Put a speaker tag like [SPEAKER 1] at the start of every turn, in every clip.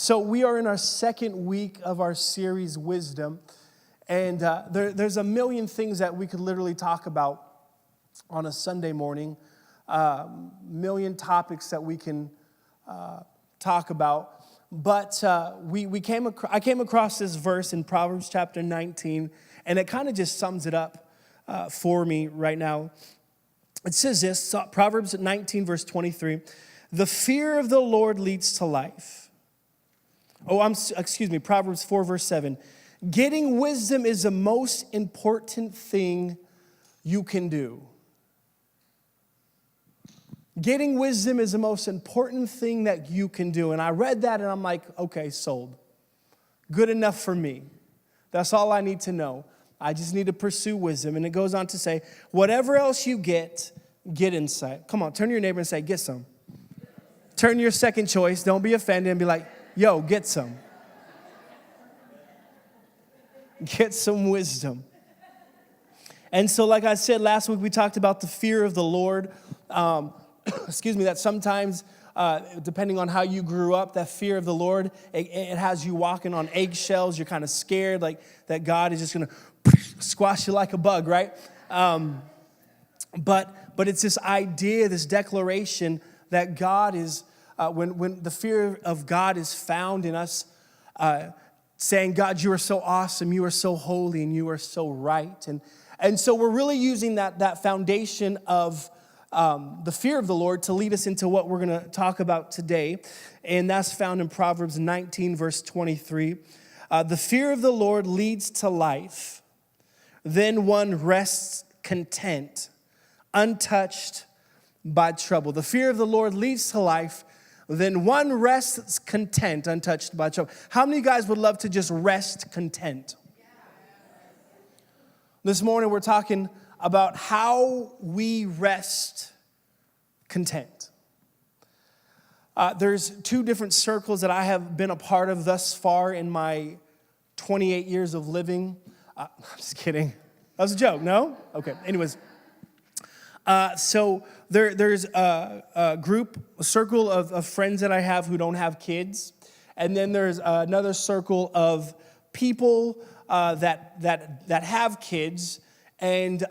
[SPEAKER 1] So we are in our second week of our series, Wisdom. And there's a million things that we could literally talk about on a Sunday morning. Million topics that we can talk about. But I came across this verse in Proverbs chapter 19, and it kind of just sums it up for me right now. It says this, Proverbs 19, verse 23, "The fear of the Lord leads to life." Proverbs 4, verse 7. "Getting wisdom is the most important thing you can do." Getting wisdom is the most important thing that you can do. And I read that and I'm like, okay, sold. Good enough for me. That's all I need to know. I just need to pursue wisdom. And it goes on to say, whatever else you get insight. Come on, turn to your neighbor and say, get some. Turn to your second choice. Don't be offended and be like, yo, get some. Get some wisdom. And so like I said last week, we talked about the fear of the Lord. That sometimes, depending on how you grew up, that fear of the Lord, it has you walking on eggshells. You're kind of scared, like that God is just going to squash you like a bug, right? But it's this idea, this declaration that God is, when the fear of God is found in us, saying, God, you are so awesome, you are so holy, and you are so right. And so we're really using that foundation of the fear of the Lord to lead us into what we're going to talk about today. And that's found in Proverbs 19, verse 23. The fear of the Lord leads to life. Then one rests content, untouched by trouble. The fear of the Lord leads to life. Then one rests content, untouched by trouble. How many of you guys would love to just rest content? This morning we're talking about how we rest content. There's two different circles that I have been a part of thus far in my 28 years of living. I'm just kidding. That was a joke, no? Okay, anyways. So there's a circle of friends that I have who don't have kids. And then there's another circle of people that have kids. And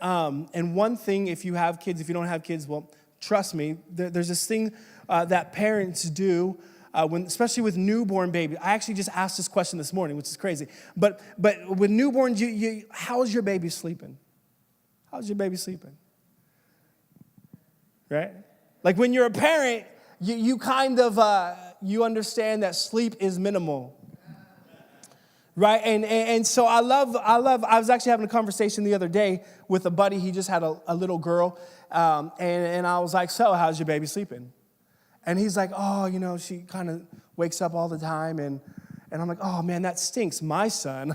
[SPEAKER 1] one thing, if you have kids, if you don't have kids, well, trust me, there's this thing that parents do, especially with newborn babies. I actually just asked this question this morning, which is crazy. But with newborns, how's your baby sleeping? How's your baby sleeping? Right? Like when you're a parent, you kind of, you understand that sleep is minimal. Right, and so I was actually having a conversation the other day with a buddy. He just had a little girl, and I was like, so how's your baby sleeping? And he's like, oh, she kind of wakes up all the time, and I'm like, oh man, that stinks. My son,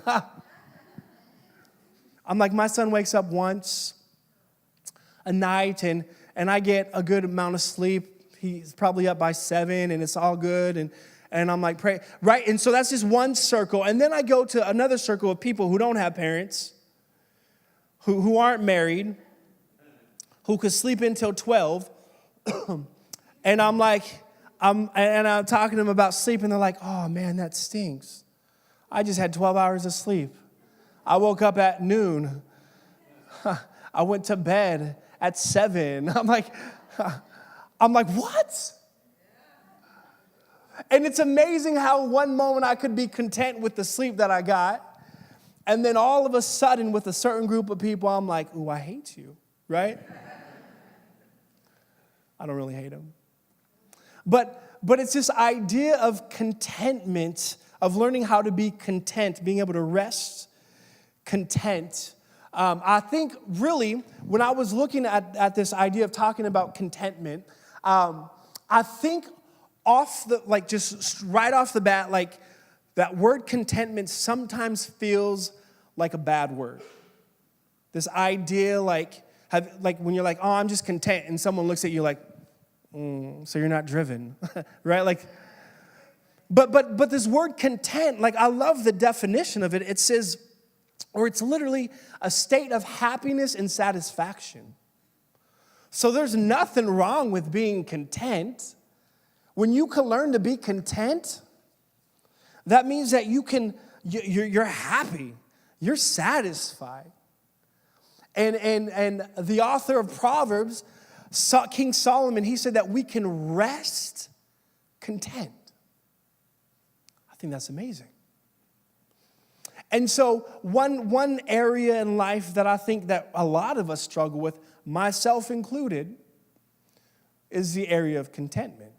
[SPEAKER 1] I'm like, my son wakes up once a night, and I get a good amount of sleep. He's probably up by 7, and it's all good, and I'm like, pray, right? And so that's just one circle. And then I go to another circle of people who don't have parents, who aren't married, who could sleep until 12. And I'm like, I'm talking to them about sleep, and they're like, oh man, that stinks. I just had 12 hours of sleep. I woke up at noon. I went to bed at 7. I'm like, what? And it's amazing how one moment I could be content with the sleep that I got, and then all of a sudden with a certain group of people, I'm like, ooh, I hate you, right? I don't really hate them. But it's this idea of contentment, of learning how to be content, being able to rest content. I think really when I was looking at this idea of talking about contentment, I think just right off the bat, like that word contentment sometimes feels like a bad word. This idea like when you're like, oh, I'm just content, and someone looks at you like, so you're not driven, right? Like, but this word content, like I love the definition of it. It says, or it's literally a state of happiness and satisfaction. So there's nothing wrong with being content. When you can learn to be content, That means that you're happy. You're satisfied. And the author of Proverbs, King Solomon, he said that we can rest content. I think that's amazing. And so one area in life that I think that a lot of us struggle with, myself included, is the area of contentment.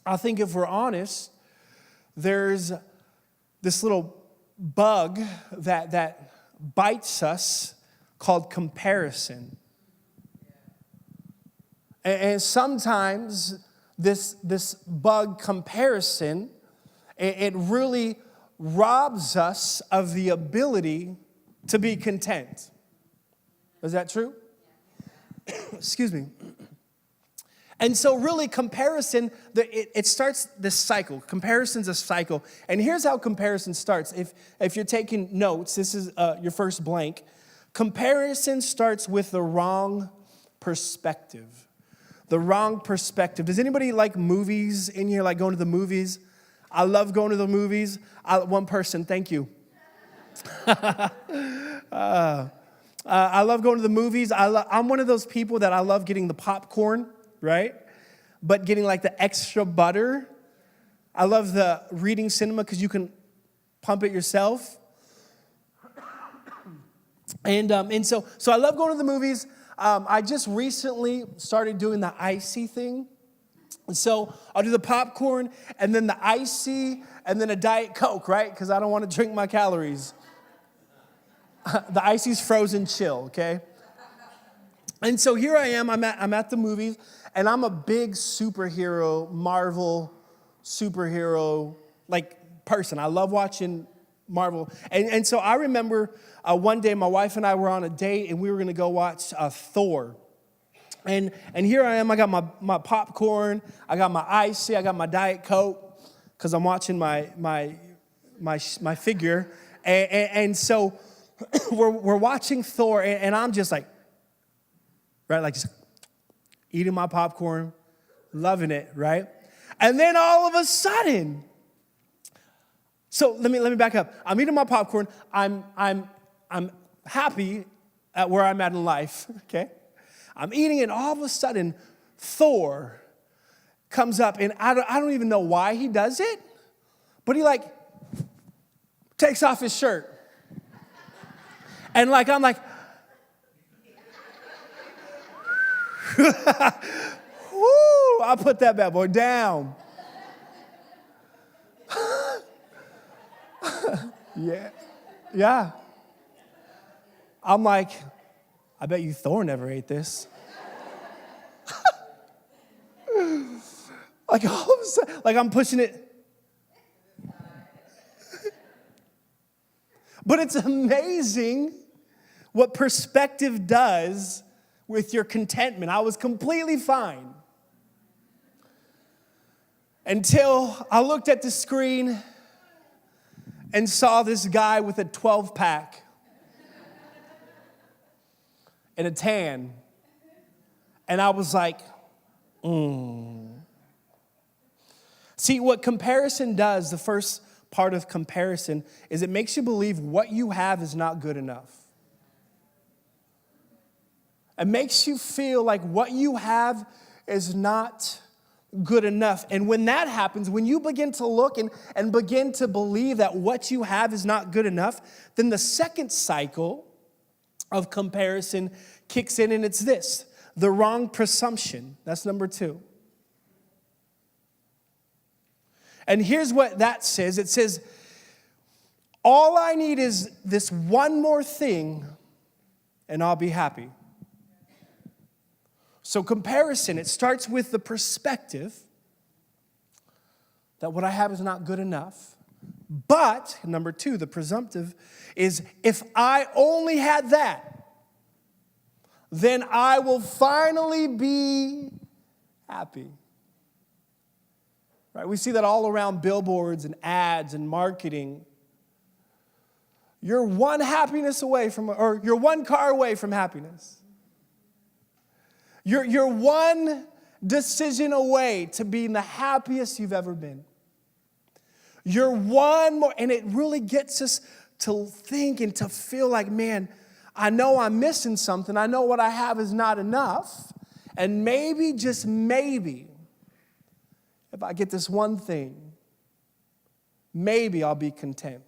[SPEAKER 1] I think if we're honest, there's this little bug that bites us called comparison. And sometimes this bug comparison, it really robs us of the ability to be content. Is that true? Excuse me. And so really comparison, it starts this cycle. Comparison's a cycle. And here's how comparison starts. If you're taking notes, this is your first blank. Comparison starts with the wrong perspective. The wrong perspective. Does anybody like movies in here, like going to the movies? I love going to the movies. One person, thank you. I love going to the movies. I'm one of those people that I love getting the popcorn, right? But getting like the extra butter. I love the reading cinema because you can pump it yourself. And so I love going to the movies. I just recently started doing the icy thing. And so I'll do the popcorn and then the icy and then a Diet Coke, right? Because I don't want to drink my calories. The icy's frozen chill, okay? And so here I am. I'm at the movies, and I'm a big superhero, Marvel superhero like person. I love watching Marvel. And so I remember one day my wife and I were on a date, and we were going to go watch Thor. And here I am. I got my popcorn. I got my icy. I got my Diet Coke because I'm watching my figure. And so we're watching Thor, and I'm just like, right, like just eating my popcorn, loving it, right? And then all of a sudden, so let me back up. I'm eating my popcorn. I'm happy at where I'm at in life, okay? I'm eating it, all of a sudden, Thor comes up, and I don't even know why he does it, but he like takes off his shirt. And like, I'm like, whoo, I put that bad boy down. Yeah. I'm like, I bet you Thor never ate this. Like all of a sudden, like I'm pushing it. But it's amazing what perspective does with your contentment. I was completely fine until I looked at the screen and saw this guy with a 12-pack and a tan. And I was like, See, what comparison does, the first part of comparison, is it makes you believe what you have is not good enough. It makes you feel like what you have is not good enough. And when that happens, when you begin to look and begin to believe that what you have is not good enough, then the second cycle of comparison kicks in, and it's this: the wrong presumption. That's number 2. And here's what that says. It says, all I need is this one more thing, and I'll be happy. So comparison, it starts with the perspective that what I have is not good enough. But, number 2, the presumptive is, if I only had that, then I will finally be happy. Right? We see that all around billboards and ads and marketing. You're one happiness away from, or you're one car away from happiness. You're one decision away to being the happiest you've ever been. You're one more. And it really gets us to think and to feel like, man, I know I'm missing something. I know what I have is not enough. And maybe, just maybe, if I get this one thing, maybe I'll be content.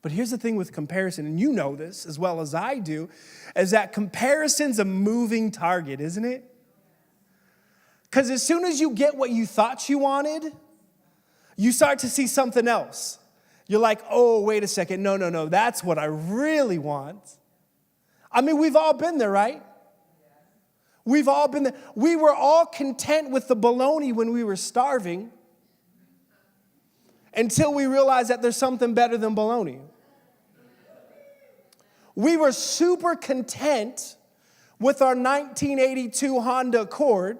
[SPEAKER 1] But here's the thing with comparison, and you know this as well as I do, is that comparison's a moving target, isn't it? Because as soon as you get what you thought you wanted, you start to see something else. You're like, oh, wait a second, no, that's what I really want. I mean, we've all been there, right? We've all been there. We were all content with the bologna when we were starving until we realized that there's something better than bologna. We were super content with our 1982 Honda Accord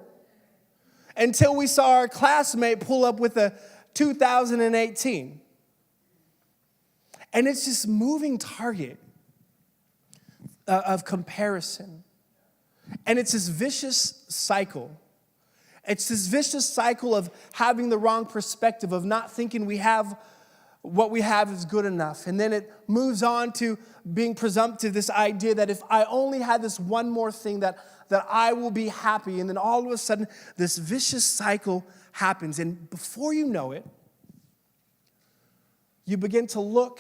[SPEAKER 1] until we saw our classmate pull up with a 2018. And it's this moving target of comparison. And it's this vicious cycle. It's this vicious cycle of having the wrong perspective, of not thinking what we have is good enough. And then it moves on to being presumptive, this idea that if I only had this one more thing, that I will be happy. And then all of a sudden, this vicious cycle happens. And before you know it, you begin to look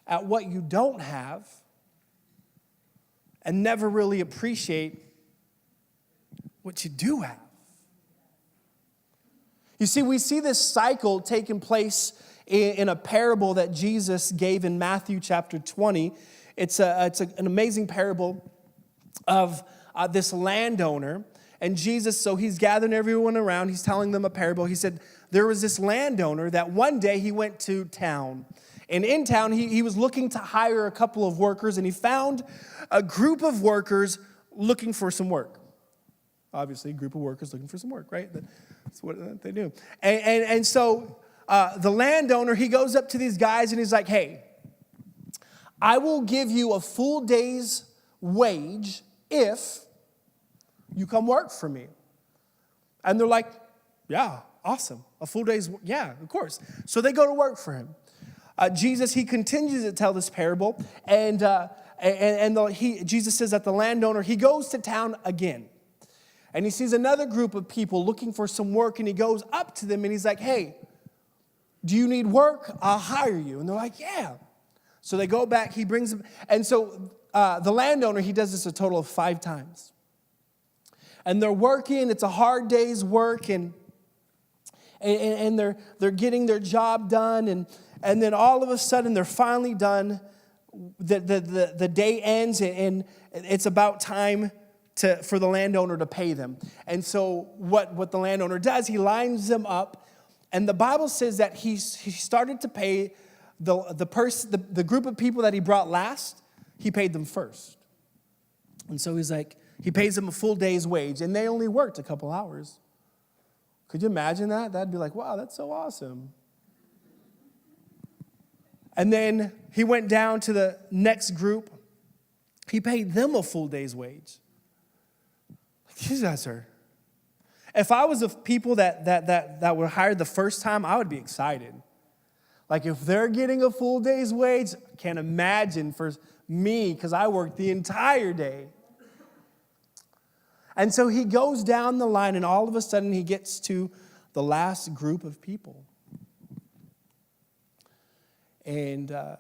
[SPEAKER 1] at what you don't have and never really appreciate what you do have. You see, we see this cycle taking place in a parable that Jesus gave in Matthew chapter 20. It's an amazing parable of this landowner. And Jesus, so he's gathering everyone around. He's telling them a parable. He said, there was this landowner that one day he went to town. And in town, he was looking to hire a couple of workers. And he found a group of workers looking for some work. Obviously, a group of workers looking for some work, right? That's what they do. And so the landowner, he goes up to these guys and he's like, hey, I will give you a full day's wage if you come work for me. And they're like, yeah, awesome. A full day's, yeah, of course. So they go to work for him. Jesus, he continues to tell this parable. And Jesus says that the landowner, he goes to town again. And he sees another group of people looking for some work, and he goes up to them and he's like, hey, do you need work? I'll hire you. And they're like, yeah. So they go back, he brings them. And so the landowner, he does this a total of 5 times. And they're working, it's a hard day's work, and they're getting their job done. And then all of a sudden, they're finally done. The day ends, and it's about time for the landowner to pay them. And so what the landowner does, he lines them up, and the Bible says that he started to pay the group of people that he brought last, he paid them first. And so he's like, he pays them a full day's wage, and they only worked a couple hours. Could you imagine that? That'd be like, wow, that's so awesome. And then he went down to the next group. He paid them a full day's wage. These guys are. If I was of people that were hired the first time, I would be excited. Like if they're getting a full day's wage, I can't imagine for me because I worked the entire day. And so he goes down the line, and all of a sudden he gets to the last group of people. And the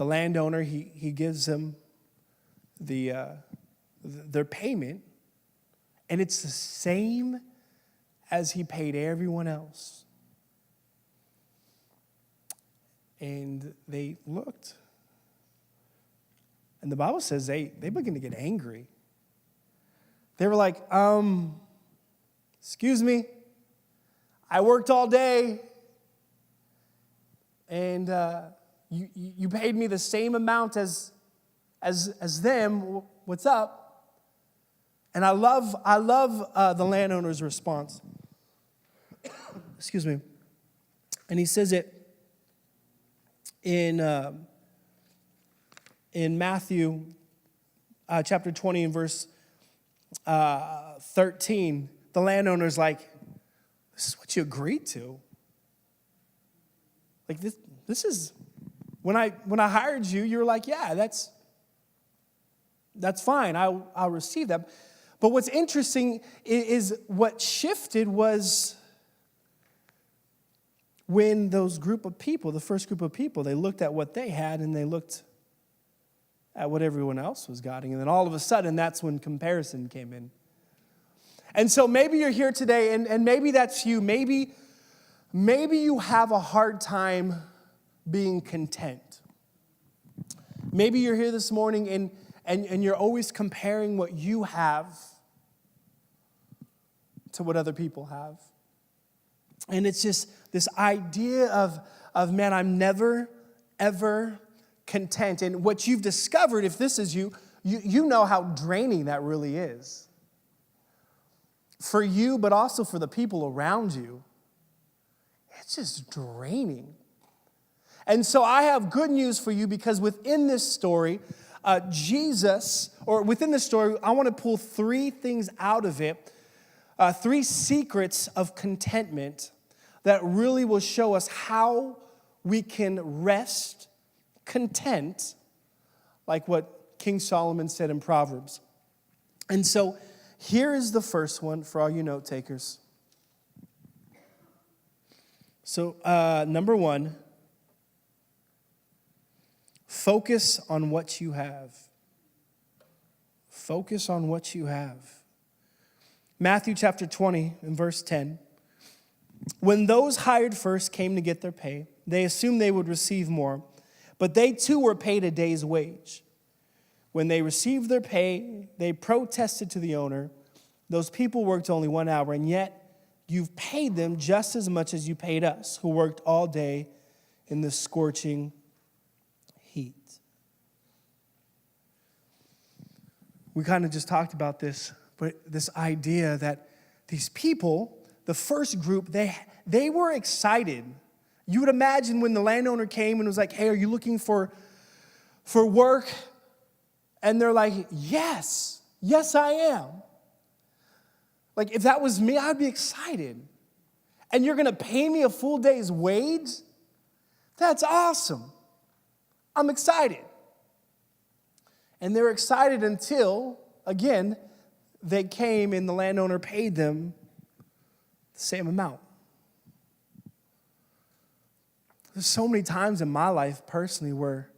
[SPEAKER 1] landowner, he gives them their payment, and it's the same as he paid everyone else. And they looked. And the Bible says they began to get angry. They were like, excuse me, I worked all day, and you paid me the same amount as them. What's up? And I love the landowner's response. Excuse me. And he says it in Matthew chapter 20 and verse 13. The landowner's like, this is what you agreed to. Like this is, when I hired you, you were like, yeah, that's fine. I'll receive that. But what's interesting is what shifted was when those group of people, the first group of people, they looked at what they had and they looked at what everyone else was getting. And then all of a sudden, that's when comparison came in. And so maybe you're here today, and maybe that's you. Maybe you have a hard time being content. Maybe you're here this morning and you're always comparing what you have to what other people have. And it's just this idea of man, I'm never, ever content. And what you've discovered, if this is you know how draining that really is. For you, but also for the people around you. It's just draining. And so I have good news for you, because within this story, I want to pull 3 things out of it, 3 secrets of contentment that really will show us how we can rest content, like what King Solomon said in Proverbs. And so here is the first one for all you note takers. So, number 1, focus on what you have. Focus on what you have. Matthew chapter 20 and verse 10. When those hired first came to get their pay, they assumed they would receive more, but they too were paid a day's wage. When they received their pay, they protested to the owner, "Those people worked only 1 hour, and yet you've paid them just as much as you paid us, who worked all day in the scorching heat." We kind of just talked about this, but this idea that these people, the first group, they were excited. You would imagine when the landowner came and was like, "Hey, are you looking for work?" And they're like, yes, I am. Like, if that was me, I'd be excited. And you're going to pay me a full day's wage? That's awesome. I'm excited. And they're excited until, again, they came and the landowner paid them the same amount. There's so many times in my life personally where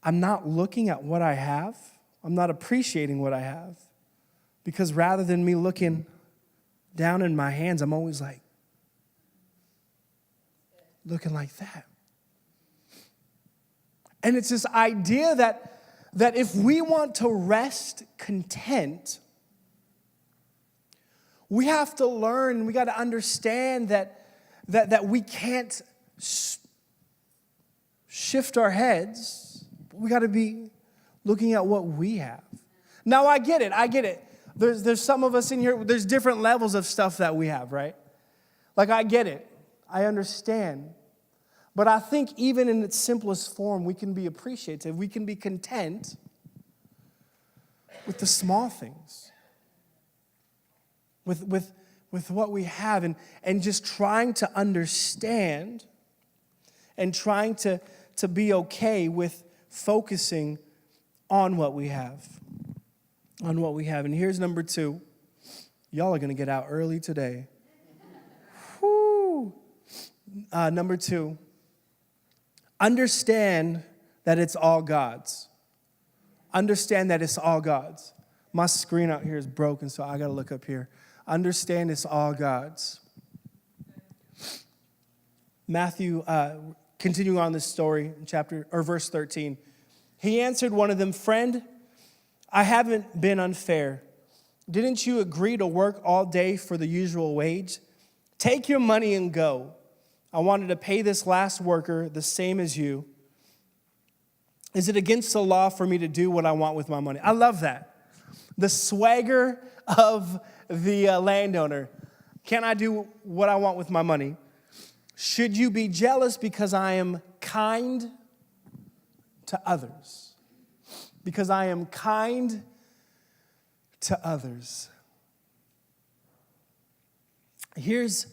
[SPEAKER 1] I'm not looking at what I have. I'm not appreciating what I have. Because rather than me looking down in my hands, I'm always like, looking like that. And it's this idea that if we want to rest content, we have to learn, we got to understand that we can't shift our heads. We got to be looking at what we have. Now, I get it. There's some of us in here, there's different levels of stuff that we have, right? Like, I get it. I understand. But I think even in its simplest form, we can be appreciative. We can be content with the small things. With what we have. And just trying to understand and trying to be okay with focusing on what we have. On what we have. And here's number 2. Y'all are going to get out early today. Whew. Number 2. Understand that it's all God's. Understand that it's all God's. My screen out here is broken, so I got to look up here. Understand it's all God's. Matthew, continuing on this story, verse 13. He answered one of them, "Friend, I haven't been unfair. Didn't you agree to work all day for the usual wage? Take your money and go. I wanted to pay this last worker the same as you. Is it against the law for me to do what I want with my money?" I love that. The swagger of the landowner. Can I do what I want with my money? Should you be jealous because I am kind to others? Because I am kind to others. Here's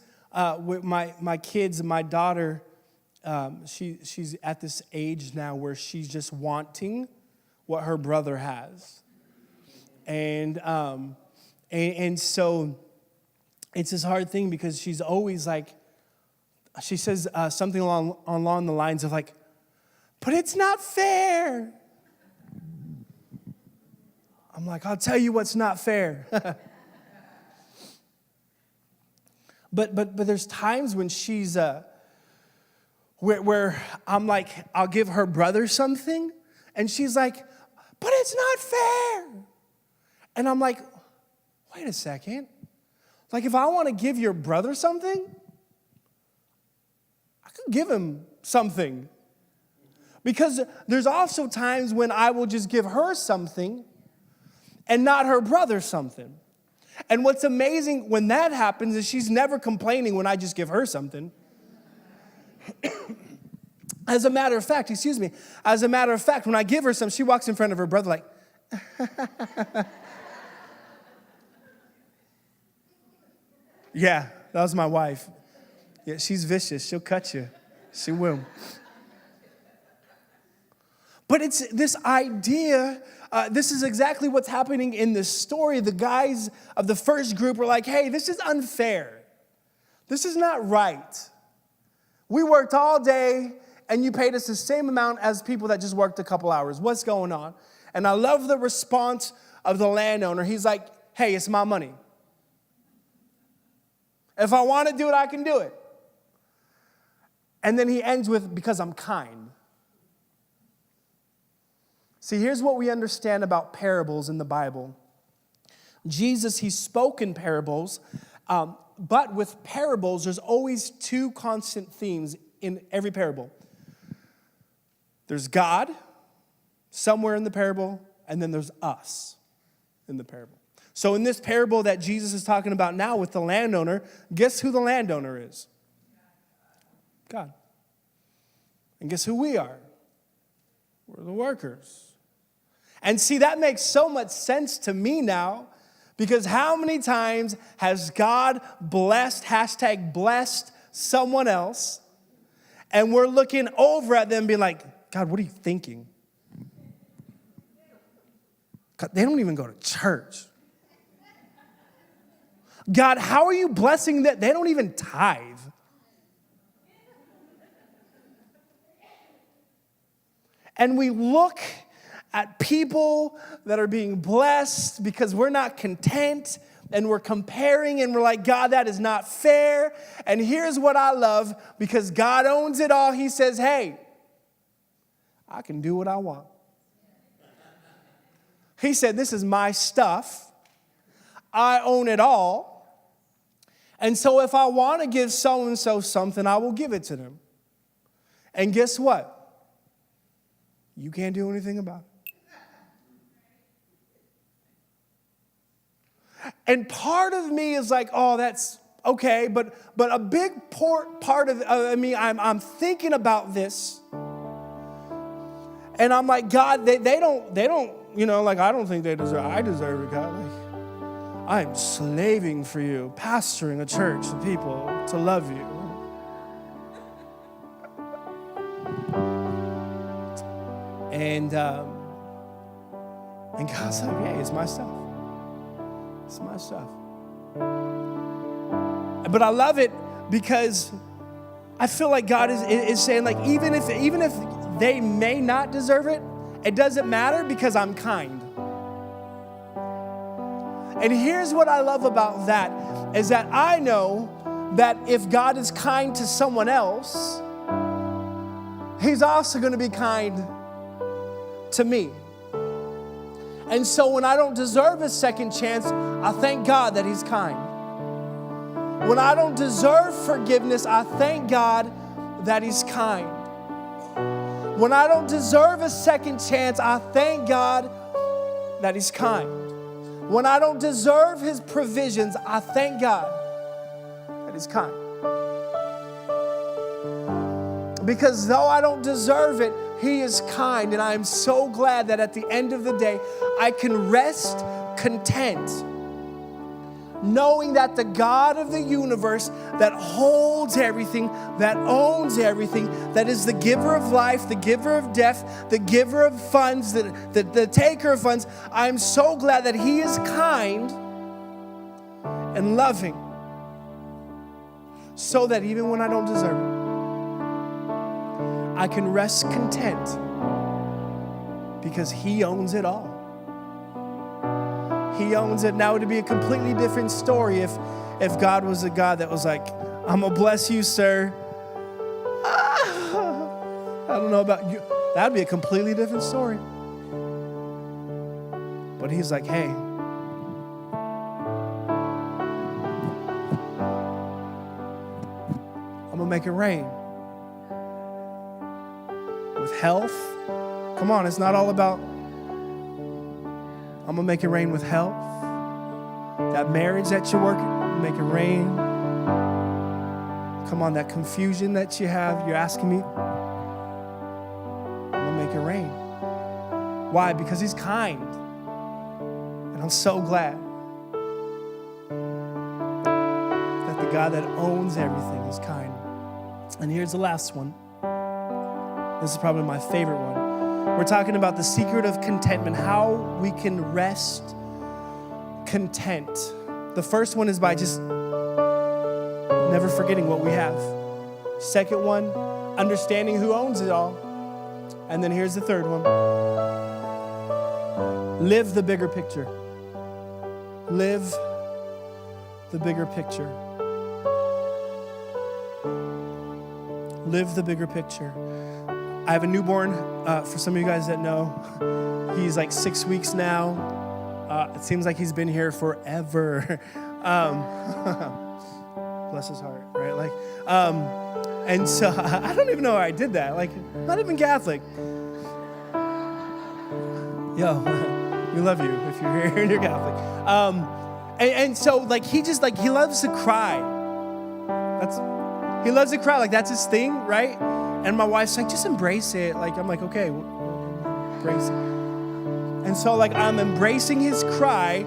[SPEAKER 1] with my kids and my daughter. she's at this age now where she's just wanting what her brother has. And so it's this hard thing because she's always like, she says something along the lines of like, but it's not fair. I'm like, I'll tell you what's not fair. But there's times when she's where I'm like, I'll give her brother something, and she's like, but it's not fair. And I'm like, wait a second. Like, if I want to give your brother something, I could give him something. Because there's also times when I will just give her something and not her brother something. And what's amazing when that happens is she's never complaining when I just give her something. As a matter of fact, when I give her some, she walks in front of her brother like, yeah, that was my wife. Yeah, she's vicious. She'll cut you. She will. But it's this idea, this is exactly what's happening in this story. The guys of the first group were like, hey, this is unfair. This is not right. We worked all day, and you paid us the same amount as people that just worked a couple hours. What's going on? And I love the response of the landowner. He's like, hey, it's my money. If I want to do it, I can do it. And then he ends with, because I'm kind. See, here's what we understand about parables in the Bible. Jesus, he spoke in parables, but with parables, there's always two constant themes in every parable. There's God, somewhere in the parable, and then there's us in the parable. So in this parable that Jesus is talking about now with the landowner, guess who the landowner is? God. And guess who we are? We're the workers. And see, that makes so much sense to me now, because how many times has God blessed, #blessed someone else, and we're looking over at them being like, God, what are you thinking? God, they don't even go to church. God, how are you blessing them? They don't even tithe. And we look at people that are being blessed because we're not content, and we're comparing, and we're like, God, that is not fair. And here's what I love, because God owns it all. He says, hey, I can do what I want. He said, this is my stuff. I own it all. And so if I want to give so-and-so something, I will give it to them. And guess what? You can't do anything about it. And part of me is like, oh, that's okay. But a big part of me, I'm thinking about this. And I'm like, God, they don't, like, I don't think they deserve, I deserve it, God. Like, I'm slaving for you, pastoring a church of people to love you. And God's like, hey, it's my stuff. It's my stuff. But I love it because I feel like God is saying, like, even if they may not deserve it, it doesn't matter because I'm kind. And here's what I love about that, is that I know that if God is kind to someone else, He's also going to be kind to me. And so when I don't deserve a second chance, I thank God that He's kind. When I don't deserve forgiveness, I thank God that He's kind. When I don't deserve a second chance, I thank God that He's kind. When I don't deserve His provisions, I thank God that He's kind. Because though I don't deserve it, He is kind. And I am so glad that at the end of the day, I can rest content knowing that the God of the universe that holds everything, that owns everything, that is the giver of life, the giver of death, the giver of funds, the taker of funds, I'm so glad that he is kind and loving, so that even when I don't deserve it, I can rest content because he owns it all. He owns it. Now, it would be a completely different story if God was a God that was like, I'm going to bless you, sir. I don't know about you. That would be a completely different story. But he's like, hey, I'm going to make it rain. With health. Come on, it's not all about, I'm going to make it rain with health. That marriage that you're working, make it rain. Come on, that confusion that you have, you're asking me, I'm going to make it rain. Why? Because he's kind. And I'm so glad that the God that owns everything is kind. And here's the last one. This is probably my favorite one. We're talking about the secret of contentment, how we can rest content. The first one is by just never forgetting what we have. Second one, understanding who owns it all. And then here's the third one. Live the bigger picture. Live the bigger picture. Live the bigger picture. I have a newborn, for some of you guys that know. He's like 6 weeks now. It seems like he's been here forever. Bless his heart, right? And so I don't even know how I did that. Not even Catholic. Yo, we love you if you're here and you're Catholic. And so he just he loves to cry. He loves to cry. That's his thing, right? And my wife's like, just embrace it. I'm like, okay, embrace it. And so I'm embracing his cry.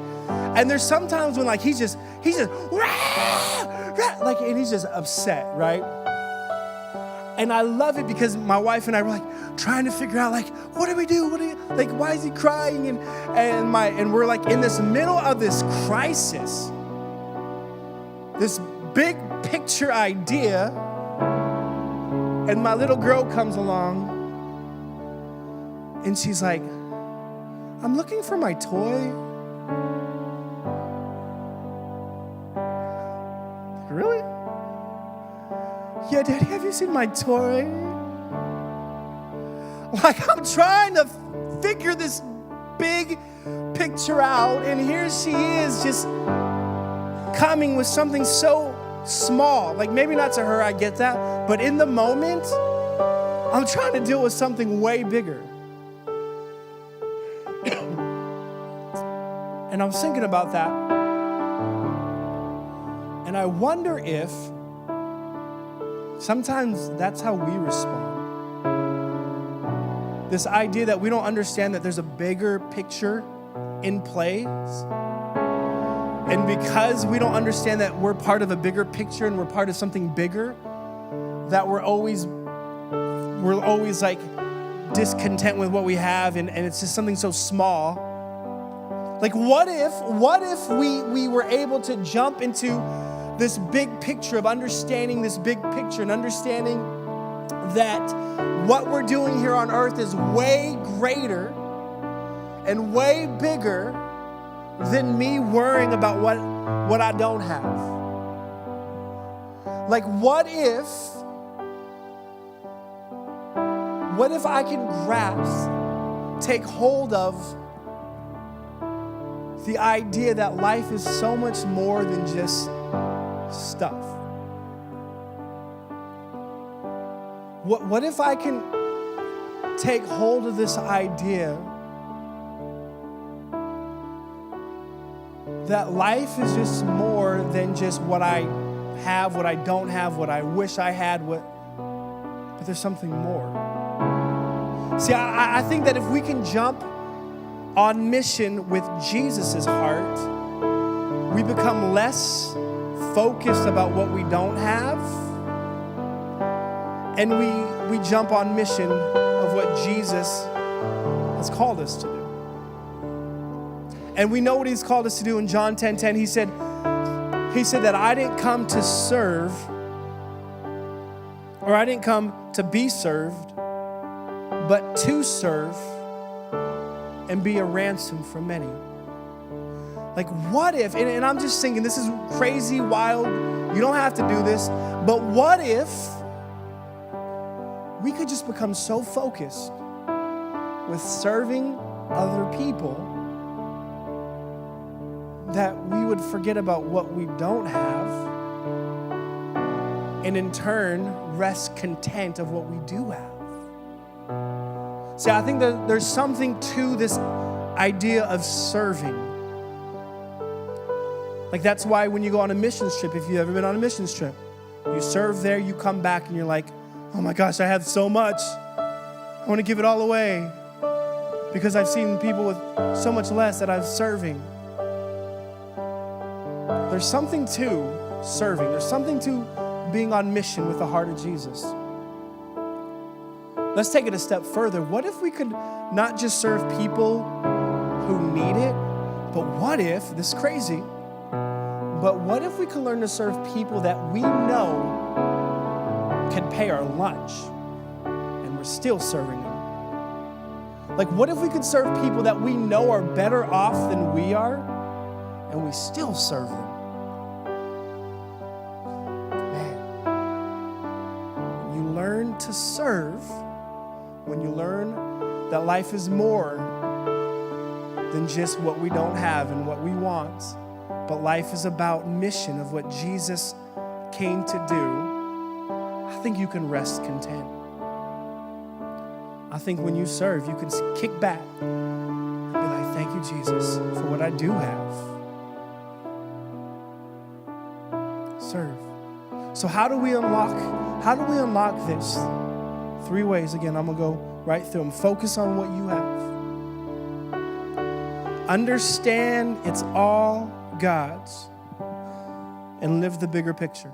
[SPEAKER 1] And there's sometimes when he's just, and he's just upset, right? And I love it because my wife and I were trying to figure out what do we do? Why is he crying? And we're in this middle of this crisis, this big picture idea. And my little girl comes along and she's like, I'm looking for my toy. Really? Yeah, Daddy, have you seen my toy? I'm trying to figure this big picture out, and here she is just coming with something so small. Maybe not to her, I get that, but in the moment, I'm trying to deal with something way bigger. And I was thinking about that, and I wonder if sometimes that's how we respond. This idea that we don't understand that there's a bigger picture in play. And because we don't understand that we're part of a bigger picture and we're part of something bigger, that we're always discontent with what we have, and it's just something so small. What if we were able to jump into this big picture of understanding this big picture and understanding that what we're doing here on earth is way greater and way bigger than me worrying about what I don't have. What if I can take hold of the idea that life is so much more than just stuff? What if I can take hold of this idea that life is just more than just what I have, what I don't have, what I wish I had, but there's something more. See, I think that if we can jump on mission with Jesus' heart, we become less focused about what we don't have, and we jump on mission of what Jesus has called us to do. And we know what he's called us to do in John 10:10. He said that I didn't come to serve, or I didn't come to be served, but to serve and be a ransom for many. Like, what if, and I'm just thinking, this is crazy, wild, you don't have to do this, but what if we could just become so focused with serving other people that we would forget about what we don't have, and in turn rest content of what we do have. See, I think that there's something to this idea of serving. Like, that's why when you go on a missions trip, if you've ever been on a missions trip, you serve there, you come back and you're like, oh my gosh, I have so much. I want to give it all away because I've seen people with so much less that I'm serving. There's something to serving. There's something to being on mission with the heart of Jesus. Let's take it a step further. What if we could not just serve people who need it, but what if, this is crazy, but what if we could learn to serve people that we know can pay our lunch and we're still serving them? Like, what if we could serve people that we know are better off than we are and we still serve them? Man, when you learn to serve, when you learn that life is more than just what we don't have and what we want, but life is about mission of what Jesus came to do, I think you can rest content. I think when you serve, you can kick back and be like, thank you, Jesus, for what I do have. Serve. So how do we unlock this? 3 ways. Again, I'm going to go right through them. Focus on what you have. Understand it's all God's, and live the bigger picture.